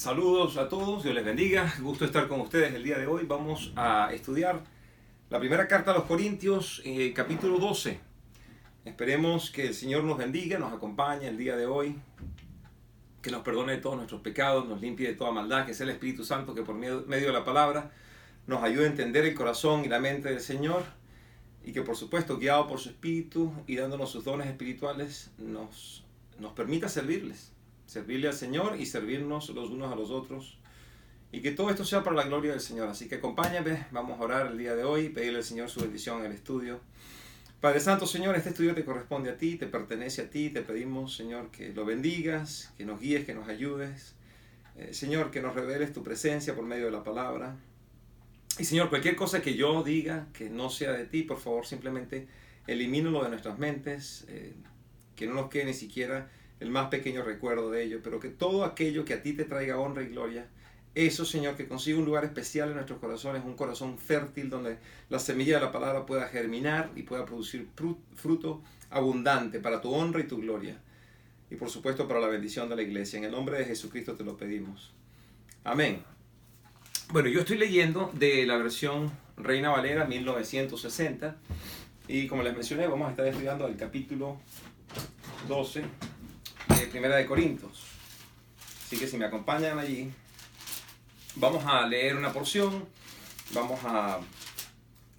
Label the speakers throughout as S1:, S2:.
S1: Saludos a todos, Dios les bendiga, gusto estar con ustedes el día de hoy. Vamos a estudiar la primera carta a los Corintios, capítulo 12. Esperemos que el Señor nos bendiga, nos acompañe el día de hoy, que nos perdone de todos nuestros pecados, nos limpie de toda maldad, que sea el Espíritu Santo que por medio de la palabra nos ayude a entender el corazón y la mente del Señor, y que por supuesto, guiado por su Espíritu y dándonos sus dones espirituales, nos permita servirle al Señor y servirnos los unos a los otros, y que todo esto sea para la gloria del Señor. Así que acompáñame, vamos a orar el día de hoy, pedirle al Señor su bendición en el estudio. Padre Santo, Señor, este estudio te corresponde a ti, te pertenece a ti, te pedimos, Señor, que lo bendigas, que nos guíes, que nos ayudes, Señor, que nos reveles tu presencia por medio de la palabra. Y Señor, cualquier cosa que yo diga que no sea de ti, por favor, simplemente elimínalo de nuestras mentes, que no nos quede ni siquiera el más pequeño recuerdo de ello, pero que todo aquello que a ti te traiga honra y gloria, eso, Señor, que consiga un lugar especial en nuestros corazones, un corazón fértil donde la semilla de la palabra pueda germinar y pueda producir fruto abundante para tu honra y tu gloria, y por supuesto para la bendición de la iglesia. En el nombre de Jesucristo te lo pedimos. Amén. Bueno, yo estoy leyendo de la versión Reina Valera 1960, y como les mencioné, vamos a estar estudiando el capítulo 12 de Primera de Corintios. Así que si me acompañan allí, vamos a leer una porción, vamos a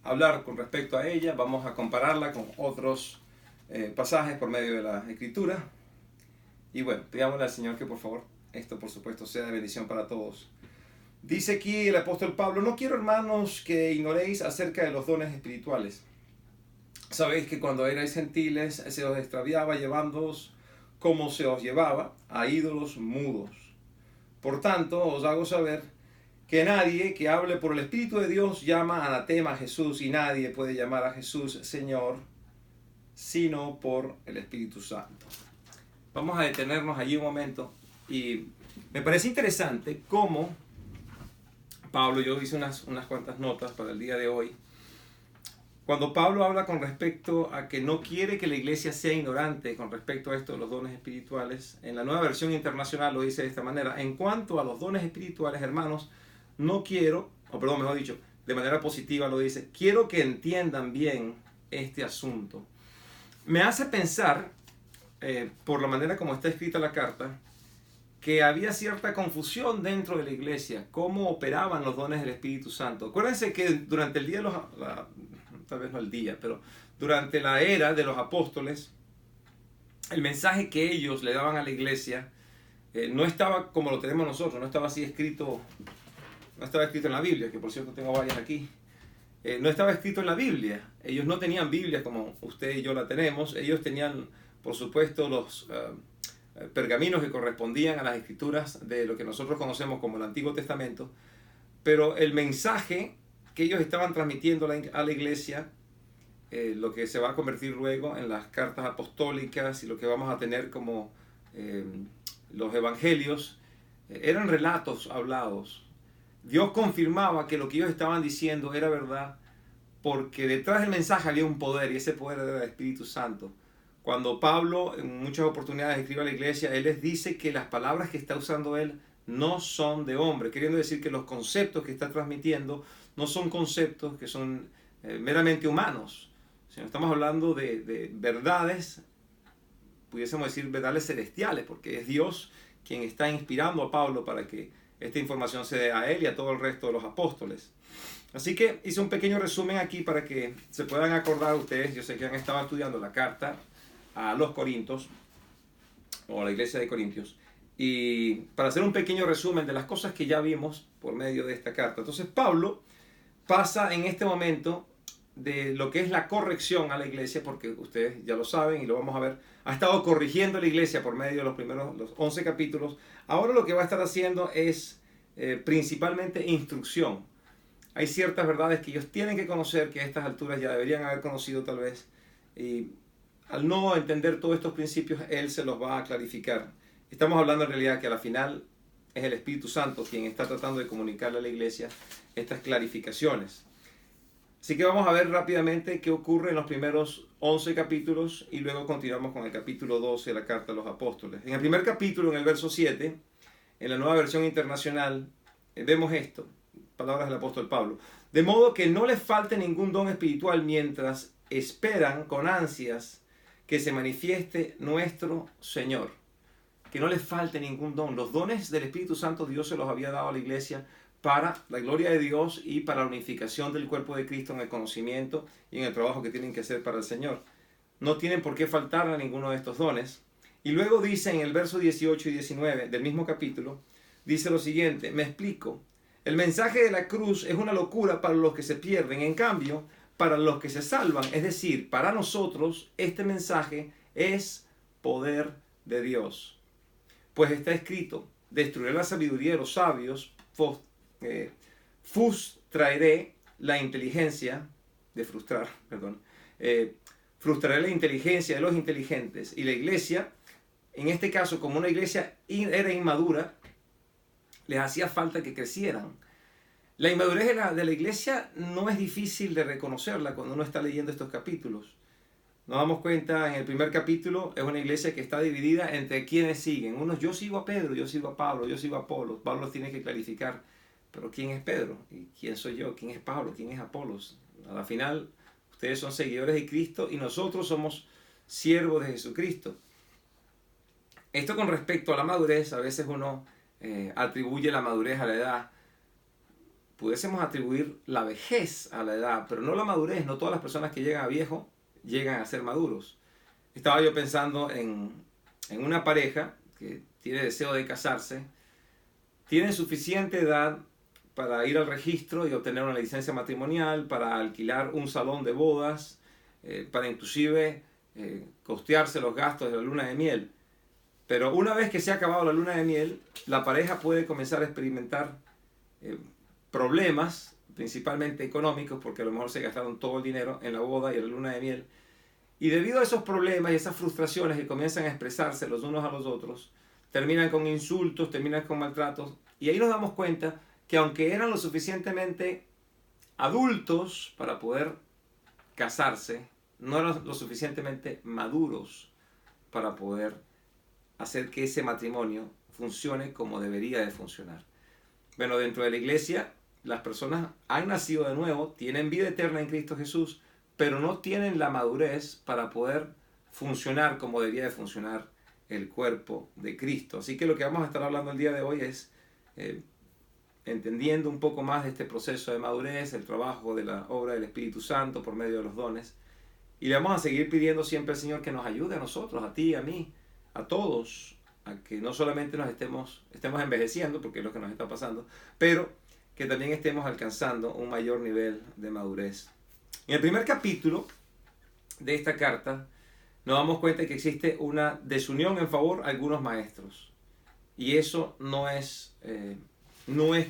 S1: hablar con respecto a ella, vamos a compararla con otros pasajes por medio de la Escritura. Y bueno, pidámosle al Señor que por favor esto por supuesto sea de bendición para todos. Dice aquí el apóstol Pablo: no quiero, hermanos, que ignoréis acerca de los dones espirituales. Sabéis que cuando erais gentiles se os extraviaba llevándoos como se os llevaba a ídolos mudos. Por tanto, os hago saber que nadie que hable por el Espíritu de Dios llama anatema a Jesús, y nadie puede llamar a Jesús Señor sino por el Espíritu Santo. Vamos a detenernos allí un momento, y me parece interesante cómo Pablo, yo hice unas cuantas notas para el día de hoy, cuando Pablo habla con respecto a que no quiere que la iglesia sea ignorante con respecto a esto de los dones espirituales. En la Nueva Versión Internacional lo dice de esta manera: en cuanto a los dones espirituales, hermanos, no quiero, mejor dicho, de manera positiva lo dice, quiero que entiendan bien este asunto. Me hace pensar, por la manera como está escrita la carta, que había cierta confusión dentro de la iglesia, cómo operaban los dones del Espíritu Santo. Acuérdense que durante el día de tal vez no el día, pero durante la era de los apóstoles, el mensaje que ellos le daban a la iglesia no estaba como lo tenemos nosotros, no estaba así escrito, no estaba escrito en la Biblia, que por cierto tengo varias aquí. No estaba escrito en la Biblia. Ellos no tenían Biblia como usted y yo la tenemos. Ellos tenían, por supuesto, los pergaminos que correspondían a las escrituras de lo que nosotros conocemos como el Antiguo Testamento, pero el mensaje que ellos estaban transmitiendo a la iglesia, lo que se va a convertir luego en las cartas apostólicas y lo que vamos a tener como los evangelios, eran relatos hablados. Dios confirmaba que lo que ellos estaban diciendo era verdad, porque detrás del mensaje había un poder, y ese poder era el Espíritu Santo. Cuando Pablo en muchas oportunidades escribe a la iglesia, él les dice que las palabras que está usando él no son de hombre, queriendo decir que los conceptos que está transmitiendo no son conceptos que son meramente humanos, sino estamos hablando de verdades, pudiésemos decir verdades celestiales, porque es Dios quien está inspirando a Pablo para que esta información se dé a él y a todo el resto de los apóstoles. Así que hice un pequeño resumen aquí para que se puedan acordar ustedes. Yo sé que han estado estudiando la carta a los Corintios, o a la iglesia de Corintios, y para hacer un pequeño resumen de las cosas que ya vimos por medio de esta carta. Entonces Pablo pasa en este momento de lo que es la corrección a la iglesia, porque ustedes ya lo saben y lo vamos a ver, ha estado corrigiendo a la iglesia por medio de los 11 capítulos. Ahora lo que va a estar haciendo es principalmente instrucción. Hay ciertas verdades que ellos tienen que conocer, que a estas alturas ya deberían haber conocido tal vez, y al no entender todos estos principios, él se los va a clarificar. Estamos hablando en realidad que a la final es el Espíritu Santo quien está tratando de comunicarle a la iglesia estas clarificaciones. Así que vamos a ver rápidamente qué ocurre en los primeros 11 capítulos y luego continuamos con el capítulo 12 de la carta a los apóstoles. En el primer capítulo, en el verso 7, en la Nueva Versión Internacional, vemos esto, palabras del apóstol Pablo. De modo que no les falte ningún don espiritual mientras esperan con ansias que se manifieste nuestro Señor. Que no les falte ningún don. Los dones del Espíritu Santo Dios se los había dado a la iglesia para la gloria de Dios y para la unificación del cuerpo de Cristo en el conocimiento y en el trabajo que tienen que hacer para el Señor. No tienen por qué faltar a ninguno de estos dones. Y luego dice en el verso 18 y 19 del mismo capítulo, dice lo siguiente, me explico. El mensaje de la cruz es una locura para los que se pierden. En cambio, para los que se salvan, es decir, para nosotros, este mensaje es poder de Dios. Pues está escrito, destruiré la sabiduría de los sabios, frustraré la inteligencia, frustraré la inteligencia de los inteligentes. Y la iglesia, en este caso, como una iglesia era inmadura, les hacía falta que crecieran. La inmadurez de la iglesia no es difícil de reconocerla cuando uno está leyendo estos capítulos. Nos damos cuenta, en el primer capítulo es una iglesia que está dividida entre quienes siguen. Unos, yo sigo a Pedro, yo sigo a Pablo, yo sigo a Apolos. Pablo tiene que clarificar, pero ¿quién es Pedro? ¿Y quién soy yo? ¿Quién es Pablo? ¿Quién es Apolos? A la final, ustedes son seguidores de Cristo y nosotros somos siervos de Jesucristo. Esto con respecto a la madurez, a veces uno atribuye la madurez a la edad. Pudiésemos atribuir la vejez a la edad, pero no la madurez. No todas las personas que llegan a viejo llegan a ser maduros. Estaba yo pensando en una pareja que tiene deseo de casarse, tiene suficiente edad para ir al registro y obtener una licencia matrimonial, para alquilar un salón de bodas, para inclusive costearse los gastos de la luna de miel. Pero una vez que se ha acabado la luna de miel, la pareja puede comenzar a experimentar problemas, principalmente económicos, porque a lo mejor se gastaron todo el dinero en la boda y en la luna de miel. Y debido a esos problemas y esas frustraciones que comienzan a expresarse los unos a los otros, terminan con insultos, terminan con maltratos. Y ahí nos damos cuenta que aunque eran lo suficientemente adultos para poder casarse, no eran lo suficientemente maduros para poder hacer que ese matrimonio funcione como debería de funcionar. Bueno, dentro de la iglesia, las personas han nacido de nuevo, tienen vida eterna en Cristo Jesús, pero no tienen la madurez para poder funcionar como debería de funcionar el cuerpo de Cristo. Así que lo que vamos a estar hablando el día de hoy es entendiendo un poco más de este proceso de madurez, el trabajo de la obra del Espíritu Santo por medio de los dones. Y le vamos a seguir pidiendo siempre al Señor que nos ayude a nosotros, a ti, a mí, a todos, a que no solamente nos estemos envejeciendo, porque es lo que nos está pasando, pero que también estemos alcanzando un mayor nivel de madurez. En el primer capítulo de esta carta nos damos cuenta de que existe una desunión en favor de algunos maestros. Y eso no es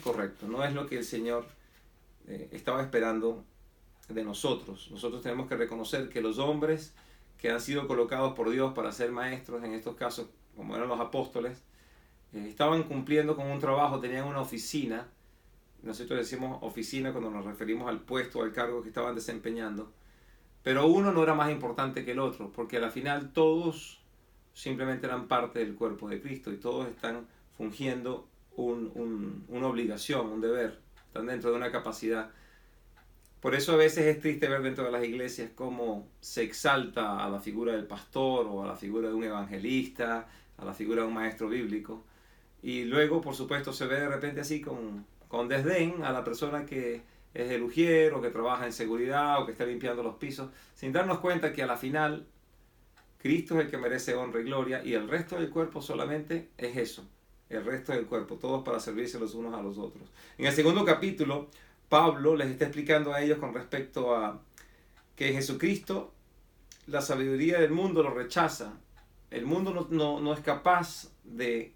S1: correcto, no es lo que el Señor estaba esperando de nosotros. Nosotros tenemos que reconocer que los hombres que han sido colocados por Dios para ser maestros, en estos casos como eran los apóstoles, estaban cumpliendo con un trabajo, tenían una oficina. Nosotros decimos oficina cuando nos referimos al puesto o al cargo que estaban desempeñando. Pero uno no era más importante que el otro, porque al final todos simplemente eran parte del cuerpo de Cristo y todos están fungiendo una obligación, un deber, están dentro de una capacidad. Por eso a veces es triste ver dentro de las iglesias cómo se exalta a la figura del pastor o a la figura de un evangelista, a la figura de un maestro bíblico. Y luego, por supuesto, se ve de repente así con desdén a la persona que es el ujier o que trabaja en seguridad o que está limpiando los pisos, sin darnos cuenta que a la final Cristo es el que merece honra y gloria y el resto del cuerpo solamente es eso, el resto del cuerpo, todos para servirse los unos a los otros. En el segundo capítulo, Pablo les está explicando a ellos con respecto a que Jesucristo, la sabiduría del mundo lo rechaza. El mundo no es capaz de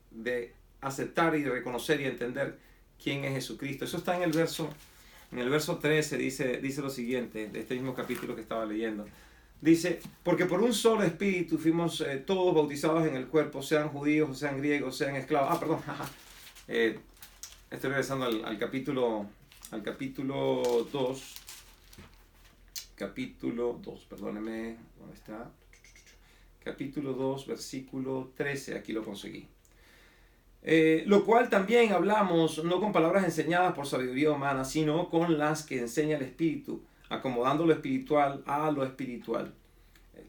S1: aceptar y reconocer y entender quién es Jesucristo. Eso está en el verso 13, dice lo siguiente, de este mismo capítulo que estaba leyendo. Dice, porque por un solo espíritu fuimos todos bautizados en el cuerpo, sean judíos, sean griegos, sean esclavos. Estoy regresando al capítulo 2. Capítulo 2, perdóneme, ¿dónde está? Capítulo 2, versículo 13, aquí lo conseguí. Lo cual también hablamos no con palabras enseñadas por sabiduría humana, sino con las que enseña el Espíritu, acomodando lo espiritual a lo espiritual.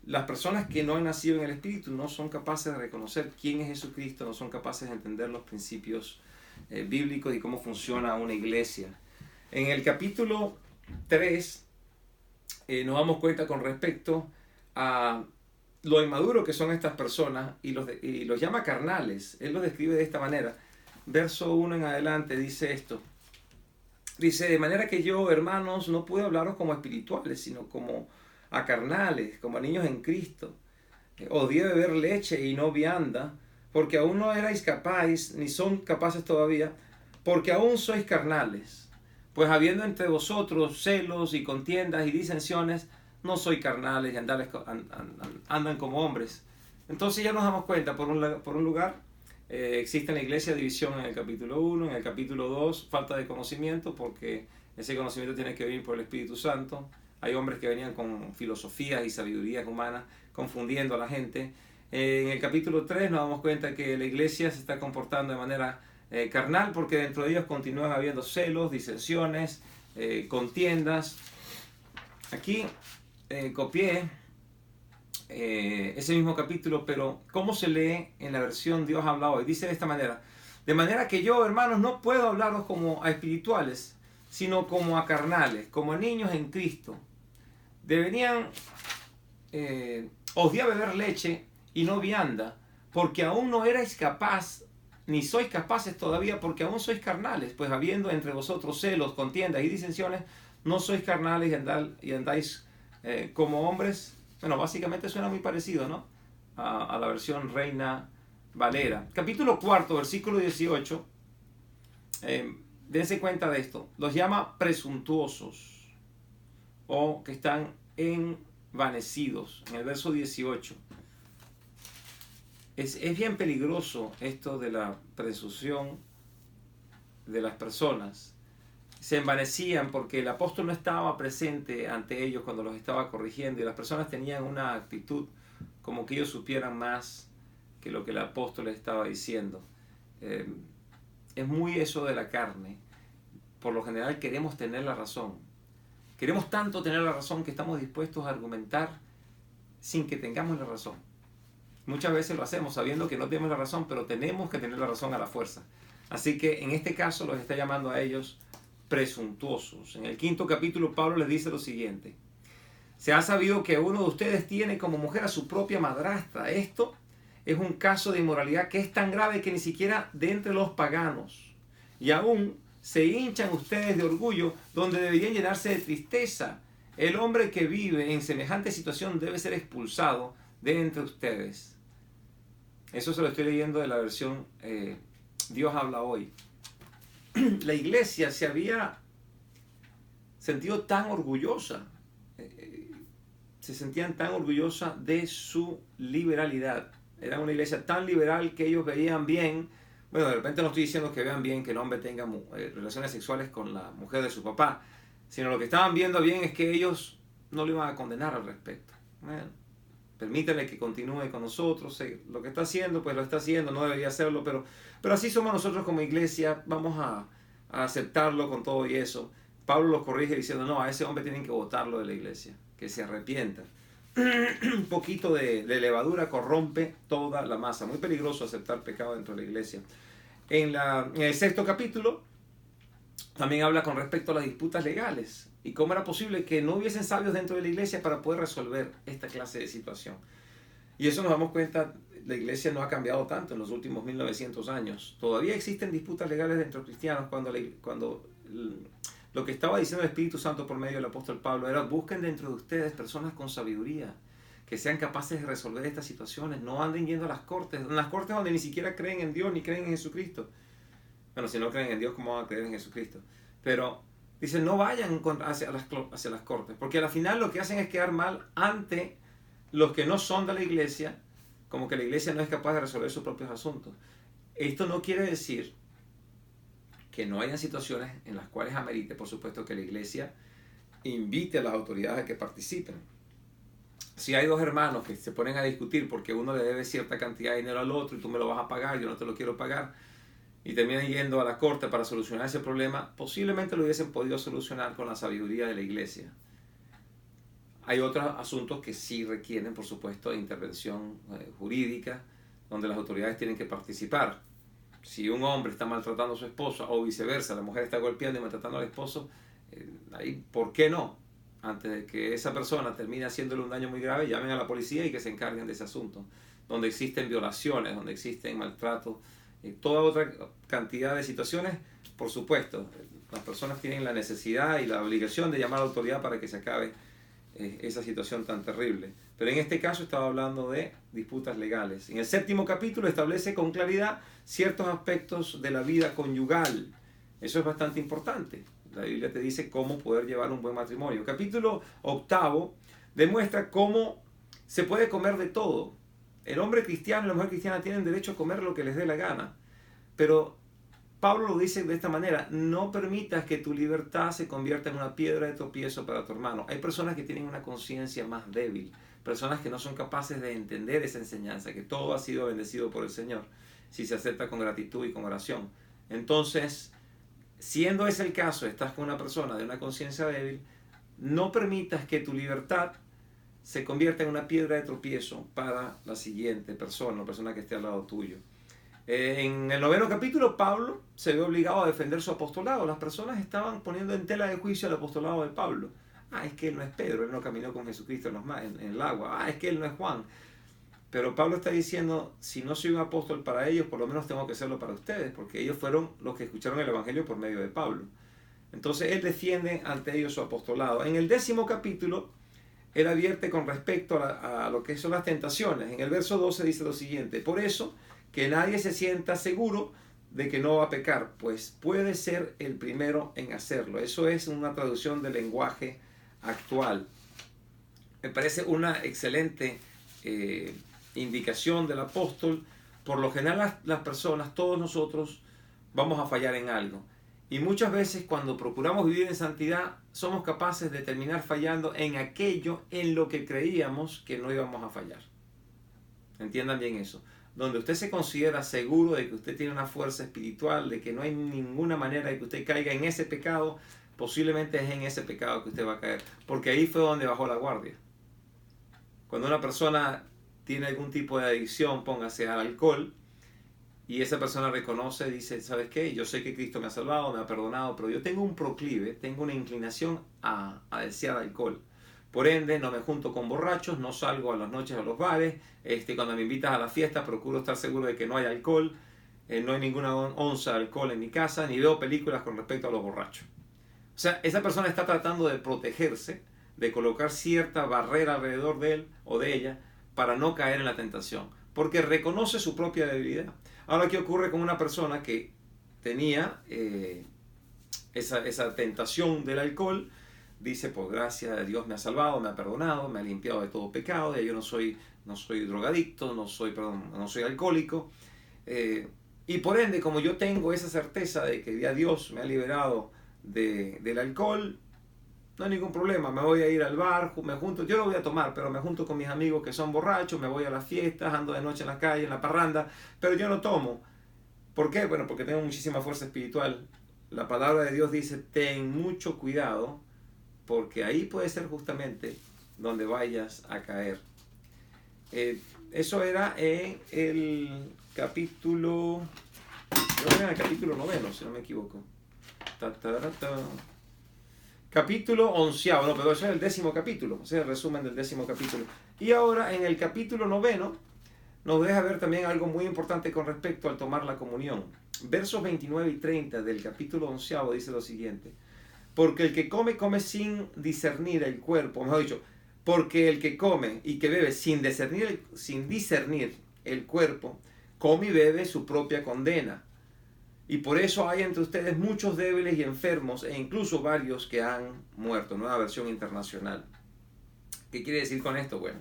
S1: Las personas que no han nacido en el Espíritu no son capaces de reconocer quién es Jesucristo, no son capaces de entender los principios bíblicos y cómo funciona una iglesia. En el capítulo 3 nos damos cuenta con respecto a lo inmaduro que son estas personas y los llama carnales. Él los describe de esta manera. Verso 1 en adelante dice esto. Dice, de manera que yo, hermanos, no puedo hablaros como espirituales, sino como a carnales, como a niños en Cristo. Odié beber leche y no vianda, porque aún no erais capaces, ni son capaces todavía, porque aún sois carnales. Pues habiendo entre vosotros celos y contiendas y disensiones, no sois carnales y andan como hombres. Entonces ya nos damos cuenta, por un lugar, existe en la iglesia división en el capítulo 1, en el capítulo 2, falta de conocimiento, porque ese conocimiento tiene que venir por el Espíritu Santo. Hay hombres que venían con filosofías y sabidurías humanas, confundiendo a la gente. En el capítulo 3 nos damos cuenta que la iglesia se está comportando de manera carnal, porque dentro de ellos continúan habiendo celos, disensiones, contiendas. Aquí copié ese mismo capítulo, pero ¿cómo se lee en la versión Dios habla hoy? Dice de esta manera: de manera que yo, hermanos, no puedo hablaros como a espirituales, sino como a carnales, como a niños en Cristo. Deberían odiar beber leche y no vianda, porque aún no erais capaz, ni sois capaces todavía, porque aún sois carnales, pues habiendo entre vosotros celos, contiendas y disensiones, no sois carnales y andáis como hombres. Bueno, básicamente suena muy parecido, ¿no? A la versión Reina Valera. Capítulo 4, versículo 18. Dense cuenta de esto. Los llama presuntuosos o que están envanecidos. En el verso 18. Es bien peligroso esto de la presunción de las personas. Se envanecían porque el apóstol no estaba presente ante ellos cuando los estaba corrigiendo, y las personas tenían una actitud como que ellos supieran más que lo que el apóstol les estaba diciendo. Es muy eso de la carne. Por lo general queremos tener la razón. Queremos tanto tener la razón que estamos dispuestos a argumentar sin que tengamos la razón. Muchas veces lo hacemos sabiendo que no tenemos la razón, pero tenemos que tener la razón a la fuerza. Así que en este caso los está llamando a ellos presuntuosos. En el 5º capítulo Pablo les dice lo siguiente: se ha sabido que uno de ustedes tiene como mujer a su propia madrastra. Esto es un caso de inmoralidad que es tan grave que ni siquiera de entre los paganos. Y aún se hinchan ustedes de orgullo donde deberían llenarse de tristeza. El hombre que vive en semejante situación debe ser expulsado de entre ustedes. Eso se lo estoy leyendo de la versión Dios habla hoy. La iglesia se había sentido tan orgullosa, se sentían tan orgullosa de su liberalidad. Era una iglesia tan liberal que ellos veían bien. Bueno, de repente no estoy diciendo que vean bien que el hombre tenga relaciones sexuales con la mujer de su papá, sino lo que estaban viendo bien es que ellos no lo iban a condenar al respecto. Bueno, permítanle que continúe con nosotros, lo que está haciendo, pues lo está haciendo, no debería hacerlo, pero así somos nosotros como iglesia, vamos a aceptarlo con todo y eso. Pablo los corrige diciendo, no, a ese hombre tienen que botarlo de la iglesia, que se arrepienta. Un poquito de levadura corrompe toda la masa. Muy peligroso aceptar pecado dentro de la iglesia. En el 6º capítulo también habla con respecto a las disputas legales y cómo era posible que no hubiesen sabios dentro de la iglesia para poder resolver esta clase de situación. Y eso nos damos cuenta, la iglesia no ha cambiado tanto en los últimos 1900 años. Todavía existen disputas legales dentro de cristianos cuando lo que estaba diciendo el Espíritu Santo por medio del apóstol Pablo era: busquen dentro de ustedes personas con sabiduría, que sean capaces de resolver estas situaciones. No anden yendo a las cortes donde ni siquiera creen en Dios ni creen en Jesucristo. Bueno, si no creen en Dios, ¿cómo van a creer en Jesucristo? Pero dicen, no vayan hacia las cortes, porque al final lo que hacen es quedar mal ante los que no son de la iglesia, como que la iglesia no es capaz de resolver sus propios asuntos. Esto no quiere decir que no hayan situaciones en las cuales amerite, por supuesto, que la iglesia invite a las autoridades a que participen. Si hay dos hermanos que se ponen a discutir porque uno le debe cierta cantidad de dinero al otro y tú me lo vas a pagar, yo no te lo quiero pagar, y terminan yendo a la corte para solucionar ese problema, posiblemente lo hubiesen podido solucionar con la sabiduría de la iglesia. Hay otros asuntos que sí requieren, por supuesto, intervención jurídica, donde las autoridades tienen que participar. Si un hombre está maltratando a su esposa o viceversa, la mujer está golpeando y maltratando al esposo, ahí, ¿por qué no? Antes de que esa persona termine haciéndole un daño muy grave, llamen a la policía y que se encarguen de ese asunto. Donde existen violaciones, donde existen maltratos, toda otra cantidad de situaciones, por supuesto, las personas tienen la necesidad y la obligación de llamar a la autoridad para que se acabe esa situación tan terrible. Pero en este caso estaba hablando de disputas legales. En el 7º capítulo establece con claridad ciertos aspectos de la vida conyugal. Eso es bastante importante. La Biblia te dice cómo poder llevar un buen matrimonio. Capítulo 8 demuestra cómo se puede comer de todo. El hombre cristiano y la mujer cristiana tienen derecho a comer lo que les dé la gana. Pero Pablo lo dice de esta manera: no permitas que tu libertad se convierta en una piedra de tropiezo para tu hermano. Hay personas que tienen una conciencia más débil, personas que no son capaces de entender esa enseñanza, que todo ha sido bendecido por el Señor, si se acepta con gratitud y con oración. Entonces, siendo ese el caso, estás con una persona de una conciencia débil, no permitas que tu libertad se convierta en una piedra de tropiezo para la siguiente persona, la persona que esté al lado tuyo. En el 9º capítulo, Pablo se ve obligado a defender su apostolado. Las personas estaban poniendo en tela de juicio el apostolado de Pablo. Es que él no es Pedro, él no caminó con Jesucristo en el agua. Es que él no es Juan. Pero Pablo está diciendo: si no soy un apóstol para ellos, por lo menos tengo que serlo para ustedes, porque ellos fueron los que escucharon el evangelio por medio de Pablo. Entonces él defiende ante ellos su apostolado. En el 10º capítulo, él advierte con respecto a lo que son las tentaciones. En el verso 12 dice lo siguiente: por eso, que nadie se sienta seguro de que no va a pecar, pues puede ser el primero en hacerlo. Eso es una traducción del lenguaje actual. Me parece una excelente indicación del apóstol. Por lo general las personas, todos nosotros, vamos a fallar en algo. Y muchas veces cuando procuramos vivir en santidad, somos capaces de terminar fallando en aquello en lo que creíamos que no íbamos a fallar. Entiendan bien eso. Donde usted se considera seguro de que usted tiene una fuerza espiritual, de que no hay ninguna manera de que usted caiga en ese pecado, posiblemente es en ese pecado que usted va a caer, porque ahí fue donde bajó la guardia. Cuando una persona tiene algún tipo de adicción, póngase al alcohol, y esa persona reconoce, dice: ¿sabes qué? Yo sé que Cristo me ha salvado, me ha perdonado, pero yo tengo un proclive, tengo una inclinación a desear alcohol. Por ende, no me junto con borrachos, no salgo a las noches a los bares, cuando me invitas a la fiesta procuro estar seguro de que no hay alcohol, no hay ninguna onza de alcohol en mi casa, ni veo películas con respecto a los borrachos. O sea, esa persona está tratando de protegerse, de colocar cierta barrera alrededor de él o de ella para no caer en la tentación, porque reconoce su propia debilidad. Ahora, ¿qué ocurre con una persona que tenía esa tentación del alcohol? Dice: por gracia de Dios me ha salvado, me ha perdonado, me ha limpiado de todo pecado, ya yo no soy drogadicto, no soy alcohólico. Y por ende, como yo tengo esa certeza de que ya Dios me ha liberado del alcohol, no hay ningún problema. Me voy a ir al bar, me junto, yo no voy a tomar, pero me junto con mis amigos que son borrachos, me voy a las fiestas, ando de noche en la calle, en la parranda, pero yo no tomo. ¿Por qué? Bueno, porque tengo muchísima fuerza espiritual. La palabra de Dios dice: ten mucho cuidado, porque ahí puede ser justamente donde vayas a caer. Eso era en el capítulo, creo que era en el capítulo 9, si no me equivoco. Capítulo 11, no, pero eso es el 10º capítulo, ese es el resumen del 10º capítulo. Y ahora en el capítulo 9 nos deja ver también algo muy importante con respecto al tomar la comunión. Versos 29 y 30 del capítulo 11 dice lo siguiente: porque el que come sin discernir el cuerpo, mejor dicho, porque el que come y que bebe sin discernir el cuerpo, come y bebe su propia condena. Y por eso hay entre ustedes muchos débiles y enfermos, e incluso varios que han muerto. Nueva versión internacional. ¿Qué quiere decir con esto? Bueno,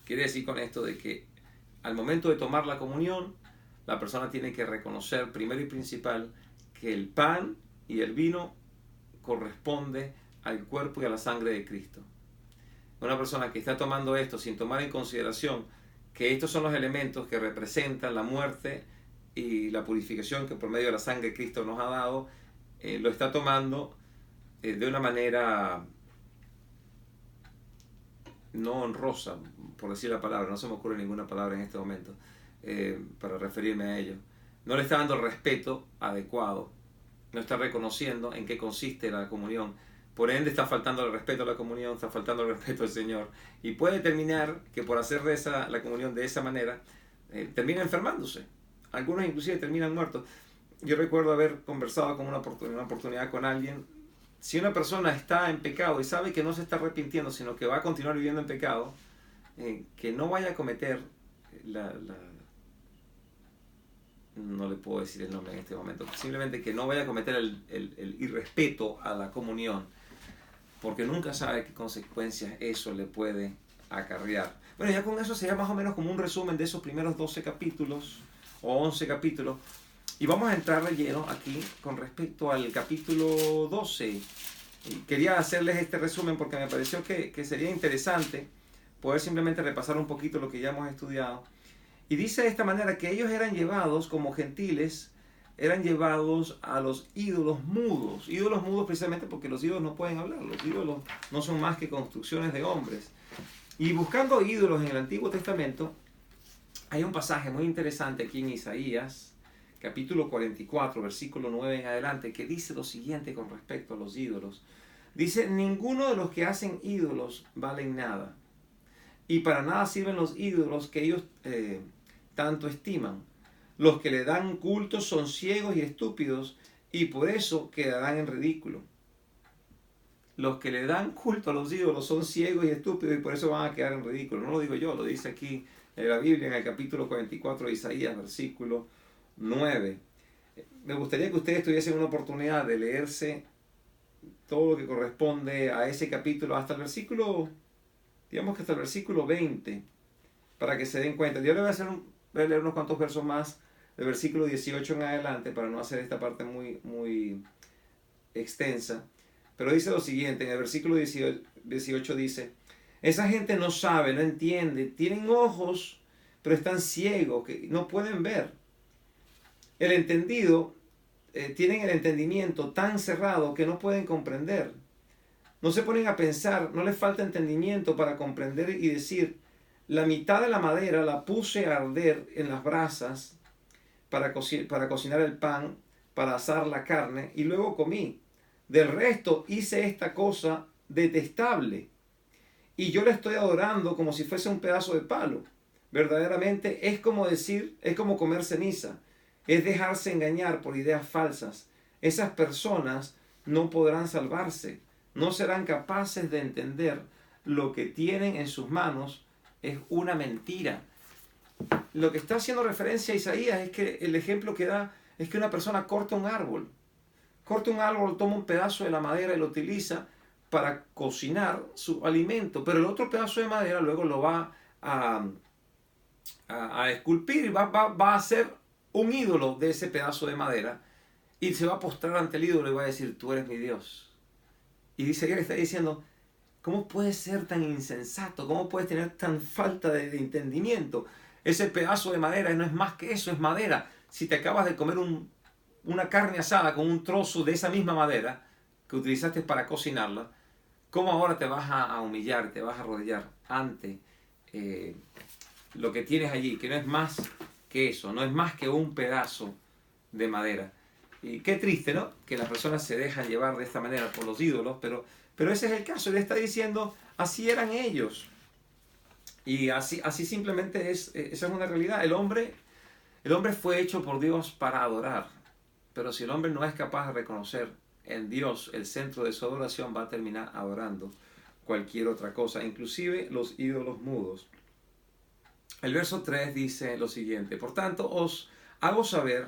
S1: quiere decir con esto de que al momento de tomar la comunión, la persona tiene que reconocer primero y principal que el pan y el vino corresponde al cuerpo y a la sangre de Cristo. Una persona que está tomando esto sin tomar en consideración que estos son los elementos que representan la muerte y la purificación que por medio de la sangre de Cristo nos ha dado, lo está tomando de una manera no honrosa, por decir la palabra, no se me ocurre ninguna palabra en este momento para referirme a ello. No le está dando el respeto adecuado, no está reconociendo en qué consiste la comunión. Por ende está faltando el respeto a la comunión, está faltando el respeto al Señor. Y puede terminar que por hacer la comunión de esa manera, termina enfermándose. Algunos inclusive terminan muertos. Yo recuerdo haber conversado con una oportunidad con alguien. Si una persona está en pecado y sabe que no se está arrepintiendo, sino que va a continuar viviendo en pecado, que no vaya a cometer no le puedo decir el nombre en este momento, simplemente que no vaya a cometer el irrespeto a la comunión, porque nunca sabe qué consecuencias eso le puede acarrear. Bueno, ya con eso sería más o menos como un resumen de esos primeros 12 capítulos o 11 capítulos. Y vamos a entrar de lleno aquí con respecto al capítulo 12. Y quería hacerles este resumen porque me pareció que sería interesante poder simplemente repasar un poquito lo que ya hemos estudiado. Y dice de esta manera que ellos eran llevados como gentiles, eran llevados a los ídolos mudos. Ídolos mudos precisamente porque los ídolos no pueden hablar, los ídolos no son más que construcciones de hombres. Y buscando ídolos en el Antiguo Testamento, hay un pasaje muy interesante aquí en Isaías, capítulo 44, versículo 9 en adelante, que dice lo siguiente con respecto a los ídolos. Dice, ninguno de los que hacen ídolos valen nada, y para nada sirven los ídolos que ellos tanto estiman. Los que le dan culto son ciegos y estúpidos, y por eso quedarán en ridículo. Los que le dan culto a los ídolos son ciegos y estúpidos, y por eso van a quedar en ridículo. No lo digo yo, lo dice aquí en la Biblia, en el capítulo 44 de Isaías, versículo 9. Me gustaría que ustedes tuviesen una oportunidad de leerse todo lo que corresponde a ese capítulo hasta el versículo, digamos que hasta el versículo 20, para que se den cuenta. Yo le voy a leer unos cuantos versos más del versículo 18 en adelante para no hacer esta parte muy extensa. Pero dice lo siguiente, en el versículo 18 dice, esa gente no sabe, no entiende, tienen ojos, pero están ciegos, que no pueden ver. El entendido, tienen el entendimiento tan cerrado que no pueden comprender. No se ponen a pensar, no les falta entendimiento para comprender y decir, la mitad de la madera la puse a arder en las brasas para cocinar el pan, para asar la carne, y luego comí. Del resto hice esta cosa detestable, y yo le estoy adorando como si fuese un pedazo de palo. Verdaderamente es como comer ceniza, es dejarse engañar por ideas falsas. Esas personas no podrán salvarse, no serán capaces de entender lo que tienen en sus manos es una mentira. Lo que está haciendo referencia a Isaías es que el ejemplo que da es que una persona corta un árbol, toma un pedazo de la madera y lo utiliza para cocinar su alimento, pero el otro pedazo de madera luego lo va a esculpir y va a hacer un ídolo de ese pedazo de madera y se va a postrar ante el ídolo y va a decir, tú eres mi Dios. Y dice, él está diciendo, ¿cómo puedes ser tan insensato? ¿Cómo puedes tener tan falta de entendimiento? Ese pedazo de madera no es más que eso, es madera. Si te acabas de comer una carne asada con un trozo de esa misma madera que utilizaste para cocinarla, ¿cómo ahora te vas a humillar, te vas a arrodillar ante lo que tienes allí? Que no es más que eso, no es más que un pedazo de madera. Y qué triste, ¿no? Que las personas se dejan llevar de esta manera por los ídolos, pero ese es el caso. Él está diciendo, así eran ellos. Y así simplemente esa es una realidad. El hombre fue hecho por Dios para adorar. Pero si el hombre no es capaz de reconocer en Dios el centro de su adoración, va a terminar adorando cualquier otra cosa, inclusive los ídolos mudos. El verso 3 dice lo siguiente, por tanto os hago saber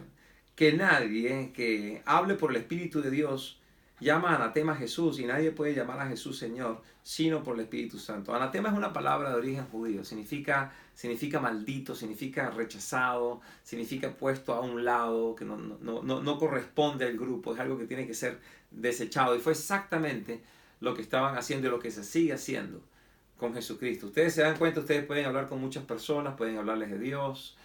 S1: que nadie que hable por el Espíritu de Dios llama anatema a Jesús, y nadie puede llamar a Jesús Señor sino por el Espíritu Santo. Anatema es una palabra de origen judío, significa maldito, significa rechazado, significa puesto a un lado, que no corresponde al grupo, es algo que tiene que ser desechado. Y fue exactamente lo que estaban haciendo y lo que se sigue haciendo con Jesucristo. Ustedes se dan cuenta, ustedes pueden hablar con muchas personas, pueden hablarles de Dios,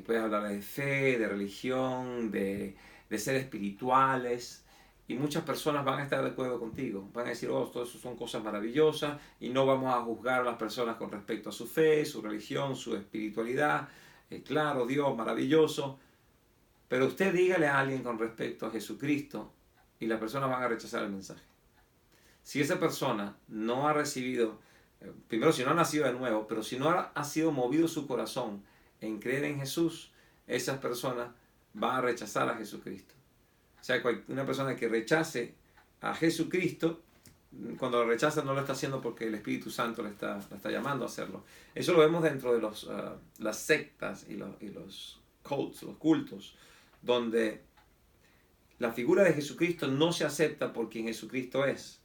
S1: puedes hablar de fe, de religión, de ser espirituales. Y muchas personas van a estar de acuerdo contigo. Van a decir, oh, todo eso son cosas maravillosas y no vamos a juzgar a las personas con respecto a su fe, su religión, su espiritualidad. Claro, Dios, maravilloso. Pero usted dígale a alguien con respecto a Jesucristo y las personas van a rechazar el mensaje. Si esa persona no ha recibido, primero si no ha nacido de nuevo, pero si no ha sido movido su corazón en creer en Jesús, esas personas van a rechazar a Jesucristo. O sea, una persona que rechace a Jesucristo, cuando lo rechaza no lo está haciendo porque el Espíritu Santo le está llamando a hacerlo. Eso lo vemos dentro de las sectas y los cults, los cultos, donde la figura de Jesucristo no se acepta por quien Jesucristo es.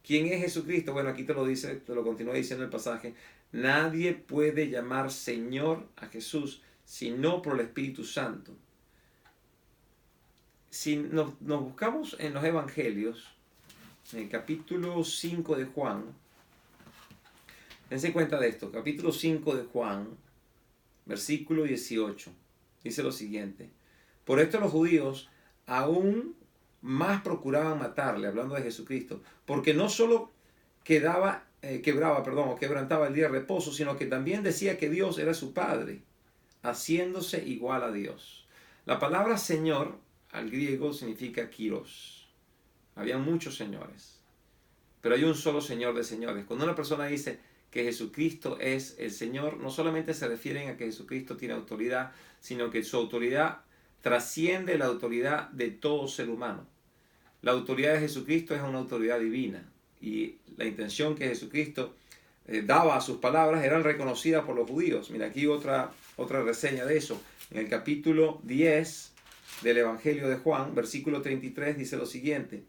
S1: ¿Quién es Jesucristo? Bueno, aquí te lo continúa diciendo el pasaje. Nadie puede llamar Señor a Jesús sino por el Espíritu Santo. Si nos buscamos en los evangelios, en el capítulo 5 de Juan, dense cuenta de esto, capítulo 5 de Juan, versículo 18, dice lo siguiente: por esto los judíos aún más procuraban matarle, hablando de Jesucristo, porque no solo quebrantaba el día de reposo, sino que también decía que Dios era su Padre, haciéndose igual a Dios. La palabra Señor al griego significa Kyrios. Había muchos señores, pero hay un solo Señor de señores. Cuando una persona dice que Jesucristo es el Señor, no solamente se refieren a que Jesucristo tiene autoridad, sino que su autoridad trasciende la autoridad de todo ser humano. La autoridad de Jesucristo es una autoridad divina, y la intención que Jesucristo daba a sus palabras eran reconocidas por los judíos. Mira, aquí otra reseña de eso. En el capítulo 10 del Evangelio de Juan, versículo 33, dice lo siguiente: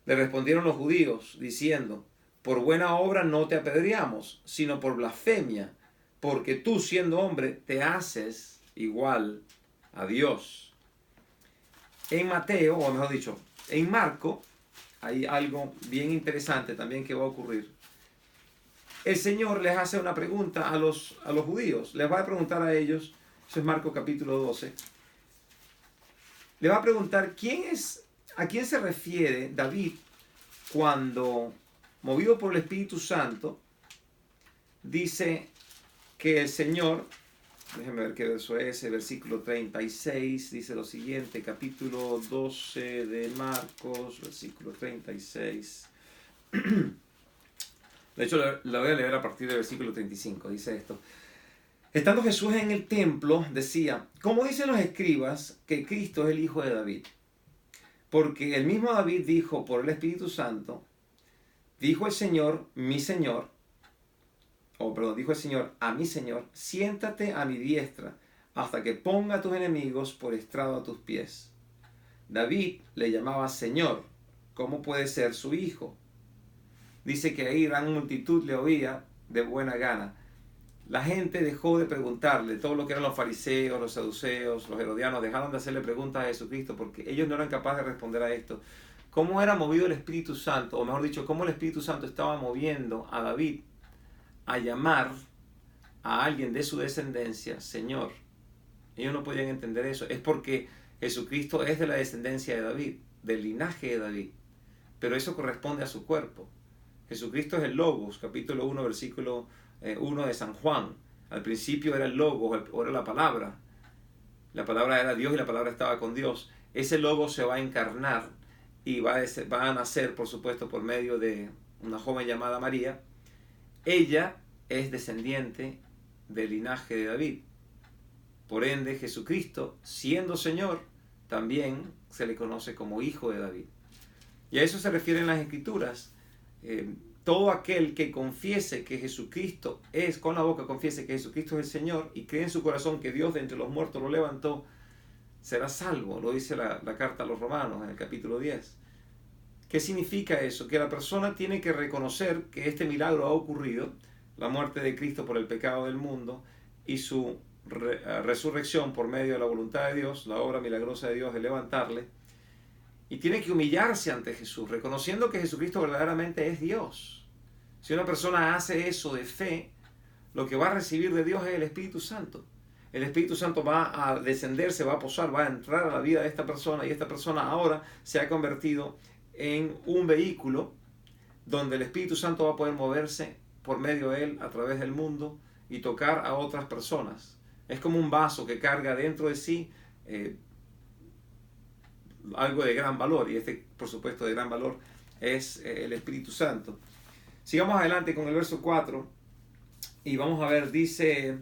S1: le respondieron los judíos diciendo, por buena obra no te apedreamos, sino por blasfemia, porque tú, siendo hombre, te haces igual a Dios. En Mateo, o mejor dicho, en Marco, hay algo bien interesante también que va a ocurrir. El Señor les hace una pregunta a los judíos. Les va a preguntar a ellos, eso es Marco capítulo 12, le va a preguntar a quién se refiere David cuando, movido por el Espíritu Santo, dice que el Señor, déjenme ver qué verso es, el versículo 36, dice lo siguiente, capítulo 12 de Marcos, versículo 36. De hecho, la voy a leer a partir del versículo 35, dice esto: estando Jesús en el templo, decía, ¿cómo dicen los escribas que Cristo es el Hijo de David? Porque el mismo David dijo por el Espíritu Santo, dijo el Señor a mi Señor, siéntate a mi diestra, hasta que ponga a tus enemigos por estrado a tus pies. David le llamaba Señor. ¿Cómo puede ser su hijo? Dice que ahí gran multitud le oía de buena gana. La gente dejó de preguntarle, todo lo que eran los fariseos, los saduceos, los herodianos, dejaron de hacerle preguntas a Jesucristo porque ellos no eran capaces de responder a esto. ¿Cómo era movido el Espíritu Santo? O mejor dicho, ¿cómo el Espíritu Santo estaba moviendo a David a llamar a alguien de su descendencia Señor? Ellos no podían entender eso. Es porque Jesucristo es de la descendencia de David, del linaje de David. Pero eso corresponde a su cuerpo. Jesucristo es el Logos, capítulo 1, versículo 1 de San Juan. Al principio era el Logos, o era la palabra. La palabra era Dios y la palabra estaba con Dios. Ese Logos se va a encarnar y va a nacer, por supuesto, por medio de una joven llamada María. Ella es descendiente del linaje de David. Por ende, Jesucristo, siendo Señor, también se le conoce como Hijo de David. Y a eso se refieren las Escrituras. Todo aquel que confiese que Jesucristo es, con la boca confiese que Jesucristo es el Señor y cree en su corazón que Dios de entre los muertos lo levantó, será salvo. Lo dice la carta a los Romanos en el capítulo 10. ¿Qué significa eso? Que la persona tiene que reconocer que este milagro ha ocurrido, la muerte de Cristo por el pecado del mundo y su resurrección por medio de la voluntad de Dios, la obra milagrosa de Dios de levantarle, y tiene que humillarse ante Jesús, reconociendo que Jesucristo verdaderamente es Dios. Si una persona hace eso de fe, lo que va a recibir de Dios es el Espíritu Santo. el Espíritu Santo va a descender, se va a posar, va a entrar a la vida de esta persona y esta persona ahora se ha convertido en un vehículo donde el Espíritu Santo va a poder moverse por medio de él a través del mundo y tocar a otras personas. Es como un vaso que carga dentro de sí algo de gran valor, y este, por supuesto, de gran valor es el Espíritu Santo. Sigamos adelante con el verso 4 y vamos a ver, dice: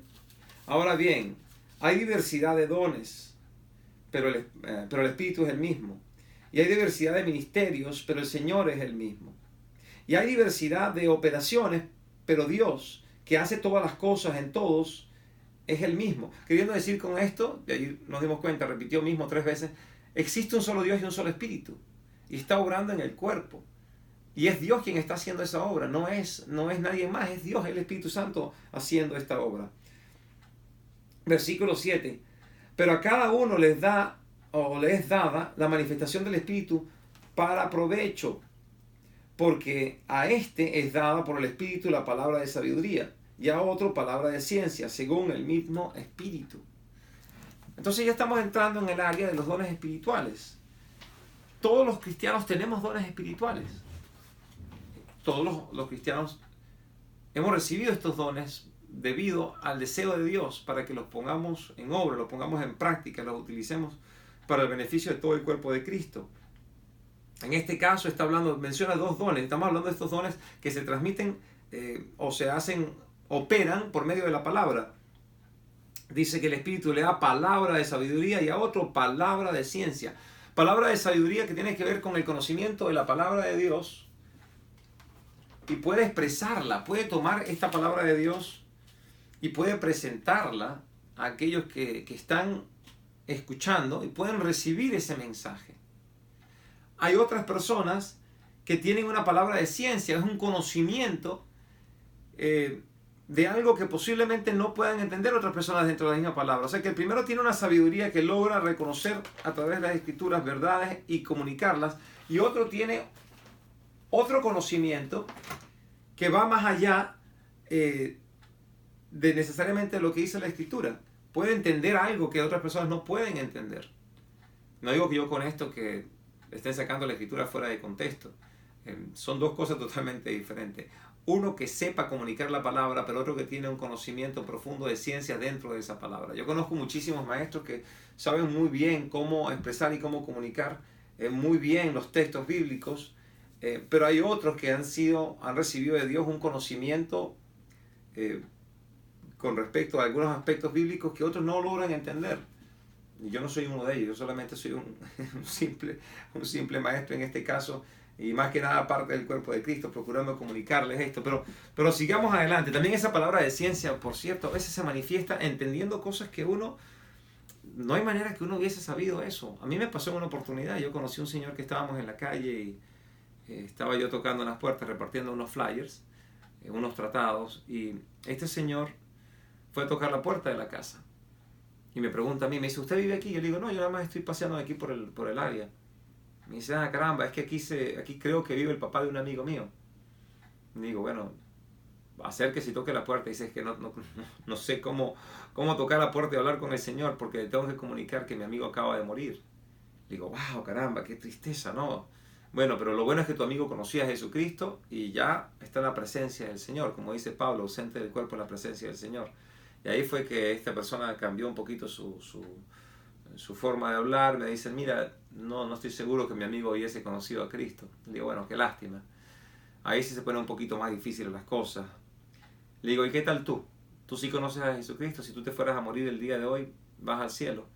S1: ahora bien, hay diversidad de dones, pero el Espíritu es el mismo. Y hay diversidad de ministerios, pero el Señor es el mismo. Y hay diversidad de operaciones, pero Dios, que hace todas las cosas en todos, es el mismo. Queriendo decir con esto, de ahí nos dimos cuenta, repitió mismo 3 veces, existe un solo Dios y un solo Espíritu. Y está obrando en el cuerpo. Y es Dios quien está haciendo esa obra, no es nadie más, es Dios, el Espíritu Santo haciendo esta obra. Versículo 7. Pero a cada uno les da o le es dada la manifestación del Espíritu para provecho, porque a este es dada por el Espíritu la palabra de sabiduría y a otro palabra de ciencia, según el mismo Espíritu. Entonces ya estamos entrando en el área de los dones espirituales. Todos los cristianos tenemos dones espirituales. Todos los cristianos hemos recibido estos dones debido al deseo de Dios para que los pongamos en obra, los pongamos en práctica, los utilicemos para el beneficio de todo el cuerpo de Cristo. En este caso menciona 2 dones. Estamos hablando de estos dones que se transmiten operan por medio de la palabra. Dice que el Espíritu le da palabra de sabiduría y a otro palabra de ciencia. Palabra de sabiduría que tiene que ver con el conocimiento de la palabra de Dios y puede expresarla, puede tomar esta palabra de Dios y puede presentarla a aquellos que están escuchando y pueden recibir ese mensaje. Hay otras personas que tienen una palabra de ciencia, es un conocimiento de algo que posiblemente no puedan entender otras personas dentro de la misma palabra. O sea que el primero tiene una sabiduría que logra reconocer a través de las escrituras verdades y comunicarlas, y otro tiene otro conocimiento que va más allá de necesariamente lo que dice la escritura. Puede entender algo que otras personas no pueden entender. No digo que yo con esto que estén sacando la escritura fuera de contexto. Son 2 cosas totalmente diferentes. Uno que sepa comunicar la palabra, pero otro que tiene un conocimiento profundo de ciencia dentro de esa palabra. Yo conozco muchísimos maestros que saben muy bien cómo expresar y cómo comunicar muy bien los textos bíblicos, pero hay otros que han recibido de Dios un conocimiento con respecto a algunos aspectos bíblicos que otros no logran entender. Y yo no soy uno de ellos, yo solamente soy un simple maestro en este caso, y más que nada parte del cuerpo de Cristo, procurando comunicarles esto. Pero sigamos adelante. También esa palabra de ciencia, por cierto, a veces se manifiesta entendiendo cosas que no hay manera que uno hubiese sabido eso. A mí me pasó en una oportunidad, yo conocí a un señor que estábamos en la calle y estaba yo tocando en las puertas, repartiendo unos flyers, unos tratados, y este señor fue a tocar la puerta de la casa. Y me pregunta a mí, me dice, ¿usted vive aquí? Yo le digo, no, yo nada más estoy paseando aquí por el área. Me dice, caramba, es que aquí creo que vive el papá de un amigo mío. Y digo, bueno, acérquese y toque la puerta. Y dice, es que no sé cómo tocar la puerta y hablar con el Señor, porque tengo que comunicar que mi amigo acaba de morir. Le digo, wow, caramba, qué tristeza, ¿no? Bueno, pero lo bueno es que tu amigo conocía a Jesucristo y ya está en la presencia del Señor. Como dice Pablo, ausente del cuerpo en la presencia del Señor. Y ahí fue que esta persona cambió un poquito su forma de hablar. Me dicen, mira, no estoy seguro que mi amigo hubiese conocido a Cristo. Le digo, bueno, qué lástima. Ahí sí se ponen un poquito más difíciles las cosas. Le digo, ¿y qué tal tú? ¿Tú sí conoces a Jesucristo? Si tú te fueras a morir el día de hoy, vas al cielo.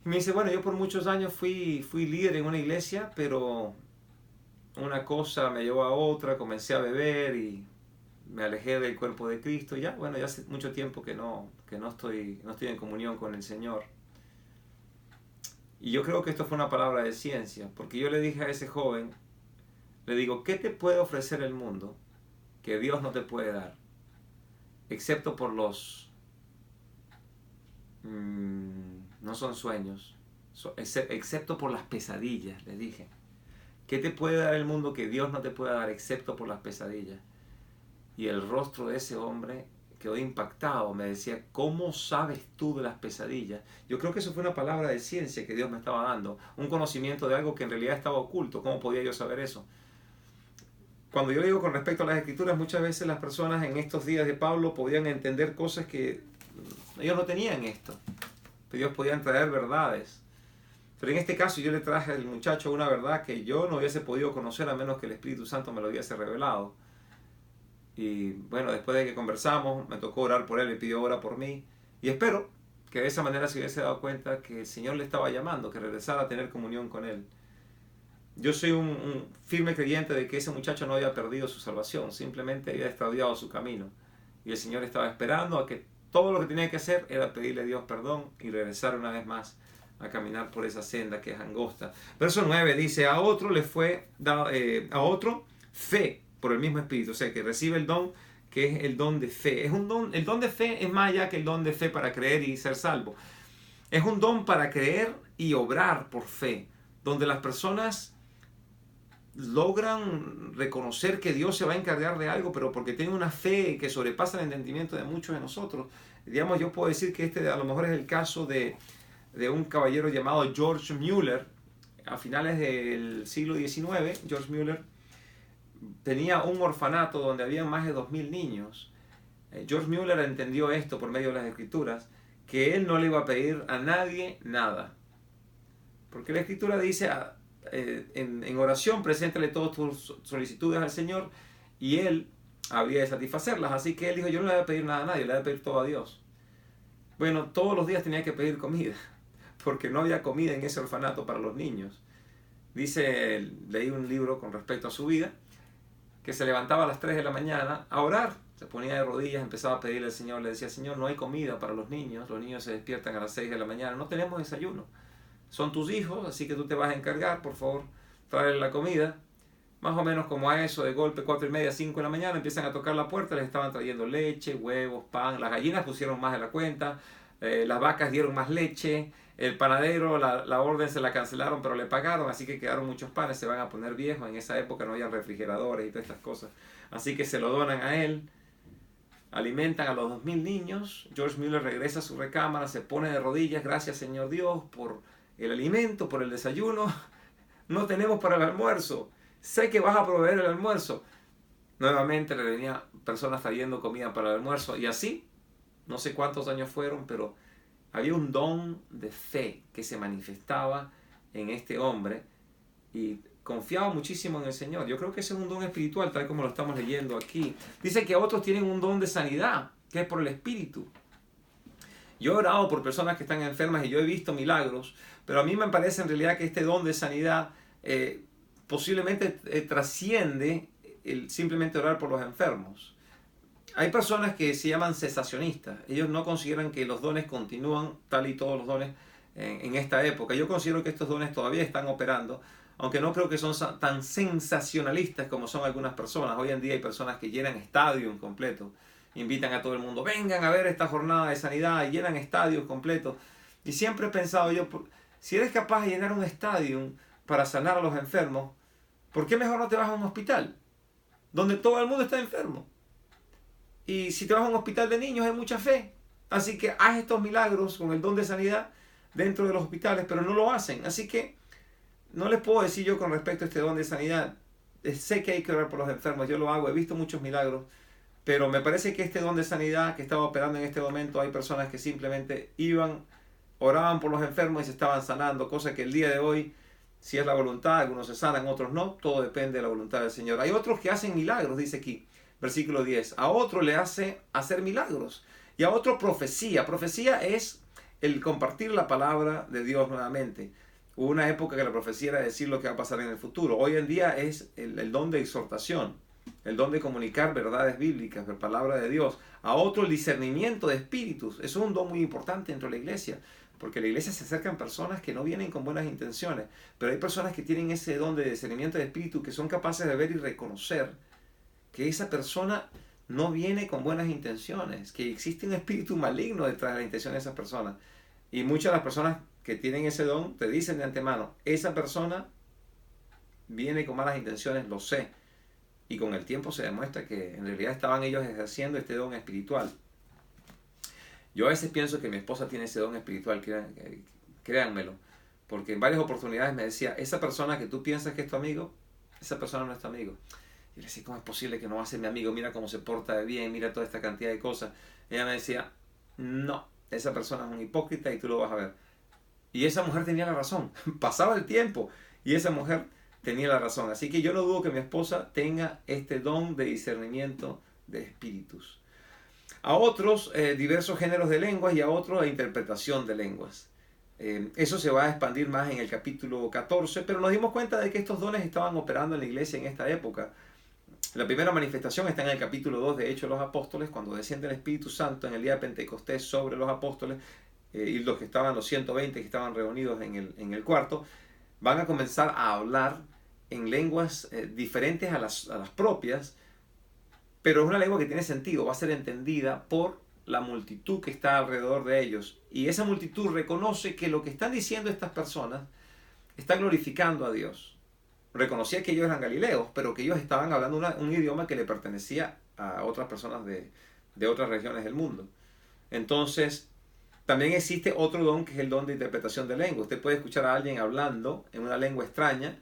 S1: Y me dice, bueno, yo por muchos años fui líder en una iglesia, pero una cosa me llevó a otra, comencé a beber y me alejé del cuerpo de Cristo. Ya hace mucho tiempo que no estoy en comunión con el Señor. Y yo creo que esto fue una palabra de ciencia, porque yo le dije a ese joven, le digo, ¿qué te puede ofrecer el mundo que Dios no te puede dar? Excepto por no son sueños, excepto por las pesadillas, le dije. ¿Qué te puede dar el mundo que Dios no te puede dar excepto por las pesadillas? Y el rostro de ese hombre quedó impactado, me decía, ¿cómo sabes tú de las pesadillas? Yo creo que eso fue una palabra de ciencia que Dios me estaba dando, un conocimiento de algo que en realidad estaba oculto. ¿Cómo podía yo saber eso? Cuando yo digo con respecto a las escrituras, muchas veces las personas en estos días de Pablo podían entender cosas que ellos no tenían esto. Ellos podían traer verdades. Pero en este caso yo le traje al muchacho una verdad que yo no hubiese podido conocer a menos que el Espíritu Santo me lo hubiese revelado. Y bueno, después de que conversamos, me tocó orar por él, me pidió orar por mí. Y espero que de esa manera se hubiese dado cuenta que el Señor le estaba llamando, que regresara a tener comunión con él. Yo soy un firme creyente de que ese muchacho no había perdido su salvación, simplemente había extraviado su camino. Y el Señor estaba esperando a que todo lo que tenía que hacer era pedirle a Dios perdón y regresar una vez más a caminar por esa senda que es angosta. Verso 9 dice, a otro le fue dado, a otro fe por el mismo Espíritu, o sea que recibe el don que es el don de fe. Es un don, el don de fe es más allá que el don de fe para creer y ser salvo. Es un don para creer y obrar por fe, donde las personas logran reconocer que Dios se va a encargar de algo, pero porque tienen una fe que sobrepasa el entendimiento de muchos de nosotros. Digamos, yo puedo decir que este a lo mejor es el caso de un caballero llamado George Mueller. A finales del siglo XIX, George Mueller tenía un orfanato donde había más de 2000 niños. George Mueller entendió esto por medio de las escrituras, que él no le iba a pedir a nadie nada. Porque la escritura dice, en oración, preséntale todas tus solicitudes al Señor y Él habría de satisfacerlas. Así que él dijo, yo no le voy a pedir nada a nadie, le voy a pedir todo a Dios. Bueno, todos los días tenía que pedir comida, porque no había comida en ese orfanato para los niños. Dice, leí un libro con respecto a su vida, que se levantaba a las 3 de la mañana a orar, se ponía de rodillas, empezaba a pedirle al Señor, le decía, Señor, no hay comida para los niños se despiertan a las 6 de la mañana, no tenemos desayuno. Son tus hijos, así que tú te vas a encargar, por favor, traerle la comida. Más o menos como a eso, de golpe, 4:30, 5 de la mañana, empiezan a tocar la puerta, les estaban trayendo leche, huevos, pan, las gallinas pusieron más de la cuenta, las vacas dieron más leche, el panadero, la orden se la cancelaron, pero le pagaron, así que quedaron muchos panes, se van a poner viejos, en esa época no había refrigeradores y todas estas cosas, así que se lo donan a él, alimentan a los 2000 niños, George Mueller regresa a su recámara, se pone de rodillas, gracias Señor Dios por el alimento, por el desayuno, no tenemos para el almuerzo, sé que vas a proveer el almuerzo. Nuevamente le venía personas trayendo comida para el almuerzo y así, no sé cuántos años fueron, pero había un don de fe que se manifestaba en este hombre y confiaba muchísimo en el Señor. Yo creo que ese es un don espiritual, tal como lo estamos leyendo aquí. Dice que otros tienen un don de sanidad, que es por el Espíritu. Yo he orado por personas que están enfermas y yo he visto milagros, pero a mí me parece en realidad que este don de sanidad posiblemente trasciende el simplemente orar por los enfermos. Hay personas que se llaman cesacionistas. Ellos no consideran que los dones continúan tal y todos los dones en esta época. Yo considero que estos dones todavía están operando, aunque no creo que son tan sensacionalistas como son algunas personas. Hoy en día hay personas que llenan estadios completos, invitan a todo el mundo, vengan a ver esta jornada de sanidad, y llenan estadios completos. Y siempre he pensado yo, si eres capaz de llenar un estadio para sanar a los enfermos, ¿por qué mejor no te vas a un hospital donde todo el mundo está enfermo? Y si te vas a un hospital de niños hay mucha fe. Así que haz estos milagros con el don de sanidad dentro de los hospitales, pero no lo hacen. Así que no les puedo decir yo con respecto a este don de sanidad. Sé que hay que orar por los enfermos, yo lo hago, he visto muchos milagros, pero me parece que este don de sanidad que estaba operando en este momento, hay personas que simplemente iban, oraban por los enfermos y se estaban sanando, cosa que el día de hoy, si es la voluntad, algunos se sanan, otros no, todo depende de la voluntad del Señor. Hay otros que hacen milagros, dice aquí, versículo 10, a otro le hace hacer milagros y a otro profecía. Profecía es el compartir la palabra de Dios nuevamente. Hubo una época que la profecía era decir lo que va a pasar en el futuro. Hoy en día es el don de exhortación, el don de comunicar verdades bíblicas, la palabra de Dios. A otro el discernimiento de espíritus. Eso es un don muy importante dentro de la iglesia, porque a la iglesia se acercan personas que no vienen con buenas intenciones, pero hay personas que tienen ese don de discernimiento de espíritu, que son capaces de ver y reconocer que esa persona no viene con buenas intenciones, que existe un espíritu maligno detrás de la intención de esa persona. Y muchas de las personas que tienen ese don te dicen de antemano, esa persona viene con malas intenciones, lo sé. Y con el tiempo se demuestra que en realidad estaban ellos ejerciendo este don espiritual. Yo a veces pienso que mi esposa tiene ese don espiritual, créanmelo, porque en varias oportunidades me decía, esa persona que tú piensas que es tu amigo, esa persona no es tu amigo. Y le decía, ¿cómo es posible que no va a ser mi amigo? Mira cómo se porta de bien, mira toda esta cantidad de cosas. Ella me decía, no, esa persona es un hipócrita y tú lo vas a ver. Y esa mujer tenía la razón. Pasaba el tiempo y esa mujer tenía la razón. Así que yo no dudo que mi esposa tenga este don de discernimiento de espíritus. A otros, diversos géneros de lenguas, y a otros, la interpretación de lenguas. Eso se va a expandir más en el capítulo 14, pero nos dimos cuenta de que estos dones estaban operando en la iglesia en esta época. La primera manifestación está en el capítulo 2 de Hechos de los Apóstoles, cuando desciende el Espíritu Santo en el día de Pentecostés sobre los apóstoles, y los que estaban, los 120 que estaban reunidos en el cuarto, van a comenzar a hablar en lenguas diferentes a las propias, pero es una lengua que tiene sentido, va a ser entendida por la multitud que está alrededor de ellos. Y esa multitud reconoce que lo que están diciendo estas personas está glorificando a Dios. Reconocía que ellos eran galileos, pero que ellos estaban hablando un idioma que le pertenecía a otras personas de otras regiones del mundo. Entonces, también existe otro don que es el don de interpretación de lengua. Usted puede escuchar a alguien hablando en una lengua extraña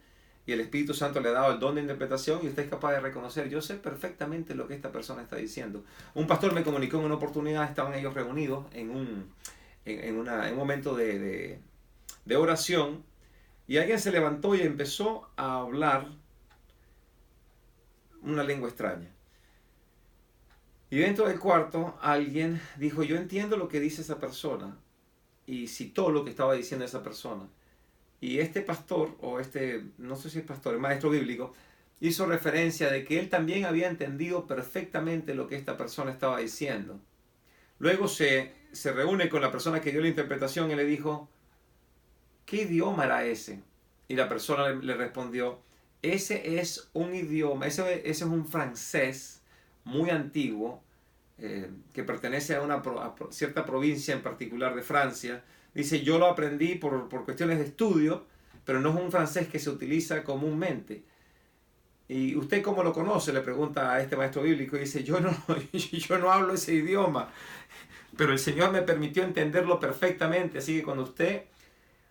S1: y el Espíritu Santo le ha dado el don de interpretación y usted es capaz de reconocer, yo sé perfectamente lo que esta persona está diciendo. Un pastor me comunicó en una oportunidad, estaban ellos reunidos en un momento de oración, y alguien se levantó y empezó a hablar una lengua extraña. Y dentro del cuarto alguien dijo, yo entiendo lo que dice esa persona, y citó lo que estaba diciendo esa persona. Y este pastor, no sé si es pastor, el maestro bíblico, hizo referencia de que él también había entendido perfectamente lo que esta persona estaba diciendo. Luego se reúne con la persona que dio la interpretación y le dijo, ¿qué idioma era ese? Y la persona le respondió, ese es un idioma, ese es un francés muy antiguo, que pertenece a cierta provincia en particular de Francia. Dice, yo lo aprendí por cuestiones de estudio, pero no es un francés que se utiliza comúnmente. ¿Y usted cómo lo conoce?, le pregunta a este maestro bíblico, y dice, yo no hablo ese idioma, pero el Señor me permitió entenderlo perfectamente, así que cuando usted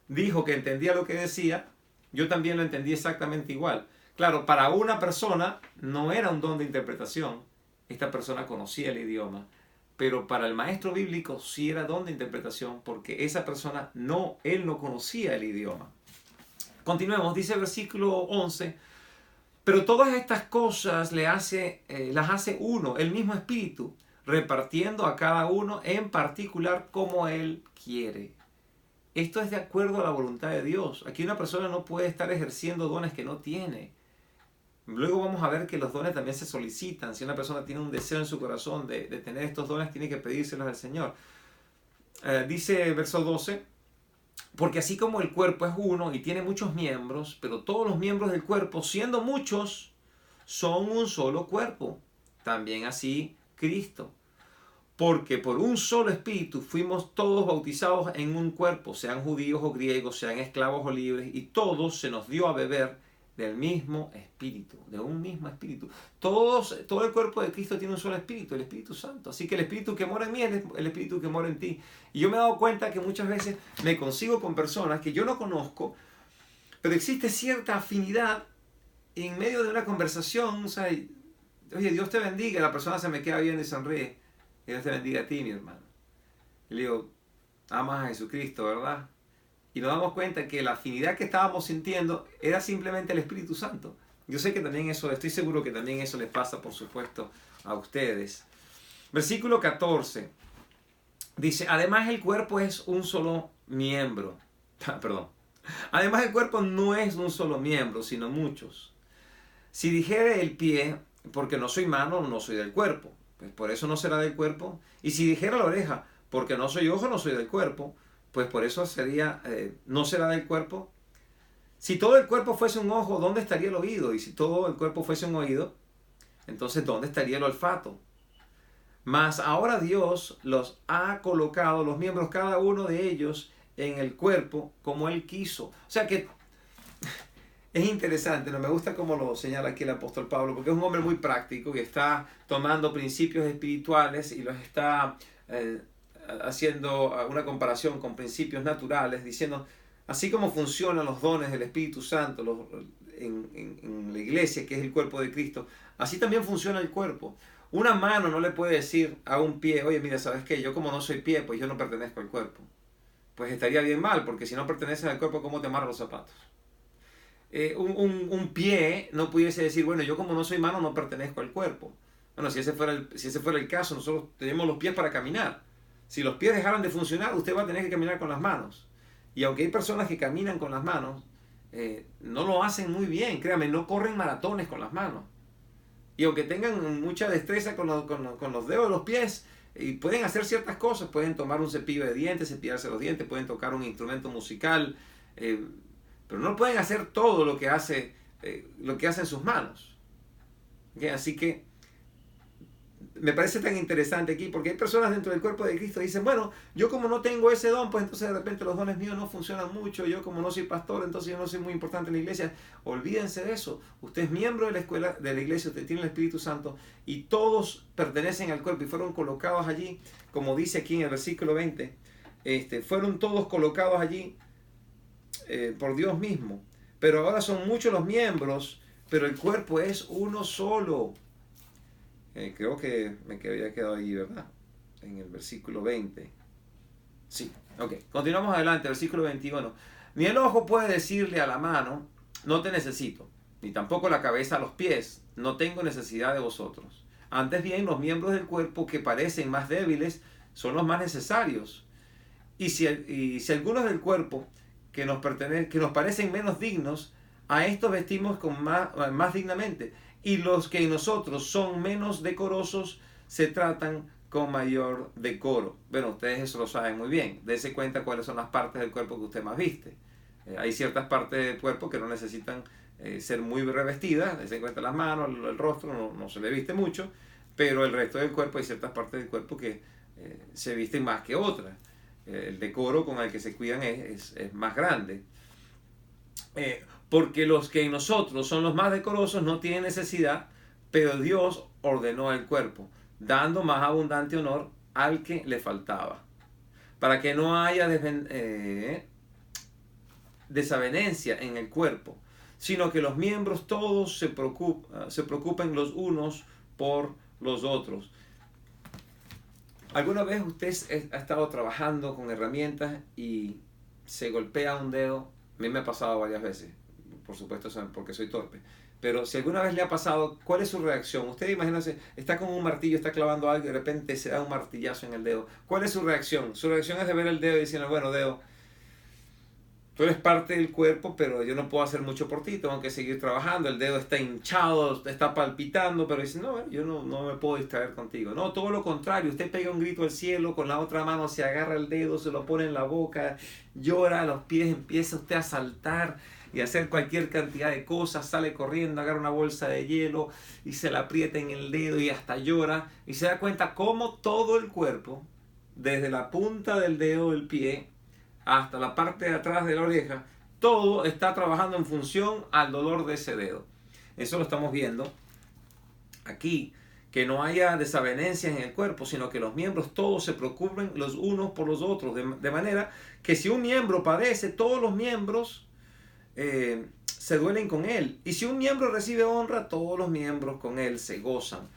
S1: dijo que entendía lo que decía, yo también lo entendí exactamente igual. Claro, para una persona no era un don de interpretación, esta persona conocía el idioma, pero para el maestro bíblico sí era don de interpretación, porque esa persona él no conocía el idioma. Continuemos, dice el versículo 11, pero todas estas cosas las hace uno, el mismo Espíritu, repartiendo a cada uno en particular como Él quiere. Esto es de acuerdo a la voluntad de Dios. Aquí una persona no puede estar ejerciendo dones que no tiene. Luego vamos a ver que los dones también se solicitan. Si una persona tiene un deseo en su corazón de tener estos dones, tiene que pedírselos al Señor. Dice el verso 12, porque así como el cuerpo es uno y tiene muchos miembros, pero todos los miembros del cuerpo, siendo muchos, son un solo cuerpo. También así Cristo. Porque por un solo espíritu fuimos todos bautizados en un cuerpo, sean judíos o griegos, sean esclavos o libres, y todos se nos dio a beber del mismo espíritu, de un mismo espíritu. Todo el cuerpo de Cristo tiene un solo espíritu, el Espíritu Santo. Así que el espíritu que mora en mí es el espíritu que mora en ti. Y yo me he dado cuenta que muchas veces me consigo con personas que yo no conozco, pero existe cierta afinidad en medio de una conversación. O sea, oye, Dios te bendiga, y la persona se me queda viendo y sonríe. Dios te bendiga a ti, mi hermano. Y le digo, amas a Jesucristo, ¿verdad? Y nos damos cuenta que la afinidad que estábamos sintiendo era simplemente el Espíritu Santo. Yo sé que también estoy seguro que también eso les pasa, por supuesto, a ustedes. Versículo 14 dice, además el cuerpo es un solo miembro. Perdón. Además el cuerpo no es un solo miembro, sino muchos. Si dijere el pie, porque no soy mano, no soy del cuerpo, pues por eso no será del cuerpo. Y si dijera la oreja, porque no soy ojo, no soy del cuerpo, pues por eso no será del cuerpo. Si todo el cuerpo fuese un ojo, ¿dónde estaría el oído? Y si todo el cuerpo fuese un oído, entonces ¿dónde estaría el olfato? Mas ahora Dios los ha colocado, los miembros, cada uno de ellos, en el cuerpo como Él quiso. O sea que es interesante, ¿no? Me gusta cómo lo señala aquí el apóstol Pablo, porque es un hombre muy práctico y está tomando principios espirituales y los está haciendo una comparación con principios naturales, diciendo, así como funcionan los dones del Espíritu Santo en la iglesia, que es el cuerpo de Cristo, así también funciona el cuerpo. Una mano no le puede decir a un pie, oye, mira, ¿sabes qué? Yo como no soy pie, pues yo no pertenezco al cuerpo. Pues estaría bien mal, porque si no perteneces al cuerpo, ¿cómo te amarran los zapatos? Un pie no pudiese decir, bueno, yo como no soy mano, no pertenezco al cuerpo. Bueno, si ese fuera el caso, nosotros tenemos los pies para caminar. Si los pies dejaran de funcionar, usted va a tener que caminar con las manos. Y aunque hay personas que caminan con las manos, no lo hacen muy bien, créame, no corren maratones con las manos. Y aunque tengan mucha destreza con los dedos de los pies, y pueden hacer ciertas cosas, pueden tomar un cepillo de dientes, cepillarse los dientes, pueden tocar un instrumento musical, pero no pueden hacer todo lo que hacen sus manos. ¿Okay? Así que me parece tan interesante aquí, porque hay personas dentro del cuerpo de Cristo que dicen, bueno, yo como no tengo ese don, pues entonces de repente los dones míos no funcionan mucho, yo como no soy pastor, entonces yo no soy muy importante en la iglesia. Olvídense de eso. Usted es miembro de la escuela, de la iglesia, usted tiene el Espíritu Santo y todos pertenecen al cuerpo y fueron colocados allí, como dice aquí en el versículo 20, fueron todos colocados allí por Dios mismo. Pero ahora son muchos los miembros, pero el cuerpo es uno solo. Creo que me había quedado ahí, ¿verdad? En el versículo 20. Sí, ok. Continuamos adelante, versículo 21. Ni el ojo puede decirle a la mano, no te necesito, ni tampoco la cabeza a los pies, no tengo necesidad de vosotros. Antes bien, los miembros del cuerpo que parecen más débiles son los más necesarios. Y si algunos del cuerpo que nos parecen menos dignos, a estos vestimos más dignamente. Y los que en nosotros son menos decorosos se tratan con mayor decoro. Bueno, ustedes eso lo saben muy bien. Dense cuenta cuáles son las partes del cuerpo que usted más viste. Hay ciertas partes del cuerpo que no necesitan ser muy revestidas. Dense cuenta las manos, el rostro no se le viste mucho, pero el resto del cuerpo hay ciertas partes del cuerpo que se visten más que otras. El decoro con el que se cuidan es más grande. Porque los que en nosotros son los más decorosos no tienen necesidad, pero Dios ordenó el cuerpo, dando más abundante honor al que le faltaba, para que no haya desavenencia en el cuerpo, sino que los miembros todos se preocupen los unos por los otros. ¿Alguna vez usted ha estado trabajando con herramientas y se golpea un dedo? A mí me ha pasado varias veces, por supuesto porque soy torpe, pero si alguna vez le ha pasado, ¿cuál es su reacción? Usted imagínese, está con un martillo, está clavando algo y de repente se da un martillazo en el dedo. ¿Cuál es su reacción? Su reacción es de ver el dedo y decir, bueno, dedo, tú eres parte del cuerpo, pero yo no puedo hacer mucho por ti, tengo que seguir trabajando, el dedo está hinchado, está palpitando, pero dice, no, yo no me puedo distraer contigo. No, todo lo contrario, usted pega un grito al cielo, con la otra mano se agarra el dedo, se lo pone en la boca, llora a los pies, empieza usted a saltar y a hacer cualquier cantidad de cosas, sale corriendo, agarra una bolsa de hielo y se la aprieta en el dedo y hasta llora, y se da cuenta cómo todo el cuerpo, desde la punta del dedo del pie, hasta la parte de atrás de la oreja, todo está trabajando en función al dolor de ese dedo. Eso lo estamos viendo aquí, que no haya desavenencias en el cuerpo, sino que los miembros todos se preocupen los unos por los otros, de manera que si un miembro padece, todos los miembros se duelen con él. Y si un miembro recibe honra, todos los miembros con él se gozan.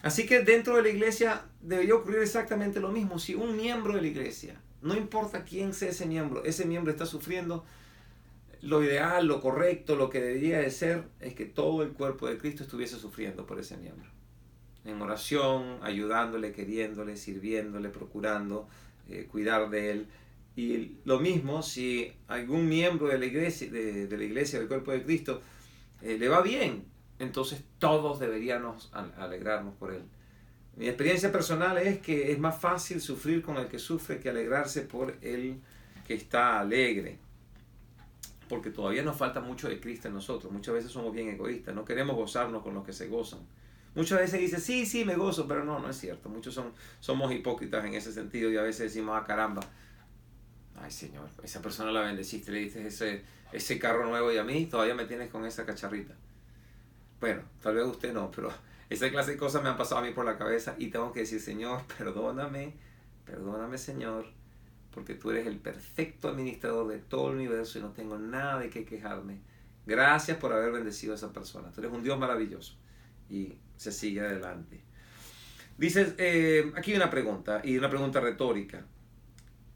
S1: Así que dentro de la iglesia debería ocurrir exactamente lo mismo. Si un miembro de la iglesia, no importa quién sea ese miembro está sufriendo, lo ideal, lo correcto, lo que debería de ser es que todo el cuerpo de Cristo estuviese sufriendo por ese miembro. En oración, ayudándole, queriéndole, sirviéndole, procurando cuidar de él. Y lo mismo si algún miembro de la iglesia, del cuerpo de Cristo, le va bien, entonces todos deberíamos alegrarnos por él. Mi experiencia personal es que es más fácil sufrir con el que sufre que alegrarse por el que está alegre. Porque todavía nos falta mucho de Cristo en nosotros. Muchas veces somos bien egoístas, no queremos gozarnos con los que se gozan. Muchas veces dice, sí, me gozo, pero no es cierto. Muchos somos hipócritas en ese sentido y a veces decimos, caramba, ay Señor, esa persona la bendeciste, le diste ese carro nuevo y a mí todavía me tienes con esa cacharrita. Bueno, tal vez usted no, pero esa clase de cosas me han pasado a mí por la cabeza y tengo que decir, Señor, perdóname, Perdóname, Señor, porque tú eres el perfecto administrador de todo el universo y no tengo nada de qué quejarme. Gracias por haber bendecido a esa persona. Tú eres un Dios maravilloso. Y se sigue adelante. Dices, aquí hay una pregunta, y una pregunta retórica.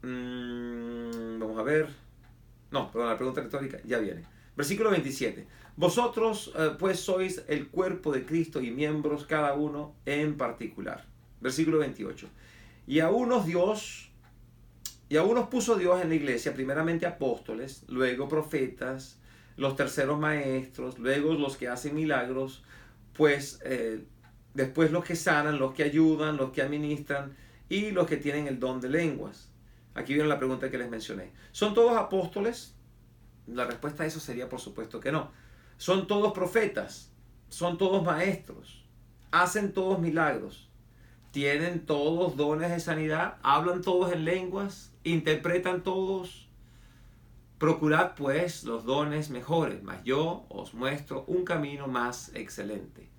S1: Vamos a ver. No, perdón, la pregunta retórica ya viene. Versículo 27. Vosotros pues sois el cuerpo de Cristo y miembros cada uno en particular. Versículo 28. Y a unos puso Dios en la iglesia, primeramente apóstoles, luego profetas, los terceros maestros, luego los que hacen milagros, pues después los que sanan, los que ayudan, los que administran y los que tienen el don de lenguas. Aquí viene la pregunta que les mencioné. ¿Son todos apóstoles? La respuesta a eso sería por supuesto que no. ¿Son todos profetas? ¿Son todos maestros? ¿Hacen todos milagros? ¿Tienen todos dones de sanidad? ¿Hablan todos en lenguas? ¿Interpretan todos? Procurad pues los dones mejores, mas yo os muestro un camino más excelente.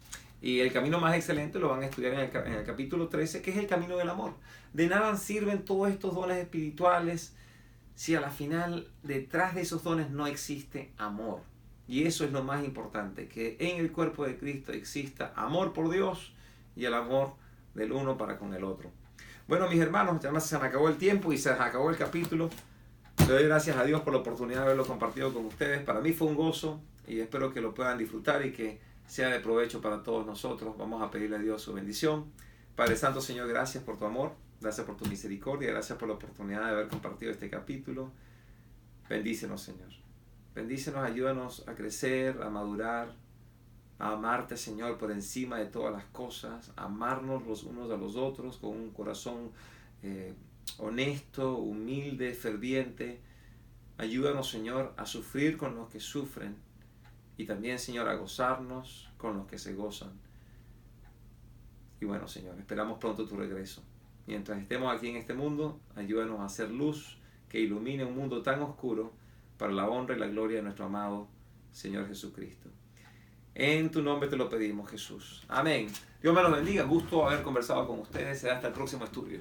S1: Y el camino más excelente lo van a estudiar en el capítulo 13, que es el camino del amor. De nada sirven todos estos dones espirituales si a la final detrás de esos dones no existe amor. Y eso es lo más importante, que en el cuerpo de Cristo exista amor por Dios y el amor del uno para con el otro. Bueno, mis hermanos, ya se me acabó el tiempo y se acabó el capítulo. Le doy gracias a Dios por la oportunidad de haberlo compartido con ustedes. Para mí fue un gozo y espero que lo puedan disfrutar y que sea de provecho para todos nosotros. Vamos a pedirle a Dios su bendición. Padre Santo, Señor, gracias por tu amor, gracias por tu misericordia, gracias por la oportunidad de haber compartido este capítulo. Bendícenos, Señor. Bendícenos, ayúdanos a crecer, a madurar, a amarte, Señor, por encima de todas las cosas, a amarnos los unos a los otros con un corazón honesto, humilde, ferviente. Ayúdanos, Señor, a sufrir con los que sufren y también, Señor, a gozarnos con los que se gozan. Y bueno, Señor, esperamos pronto tu regreso. Mientras estemos aquí en este mundo, ayúdanos a hacer luz que ilumine un mundo tan oscuro para la honra y la gloria de nuestro amado Señor Jesucristo. En tu nombre te lo pedimos, Jesús. Amén. Dios me los bendiga. Gusto haber conversado con ustedes. Será hasta el próximo estudio.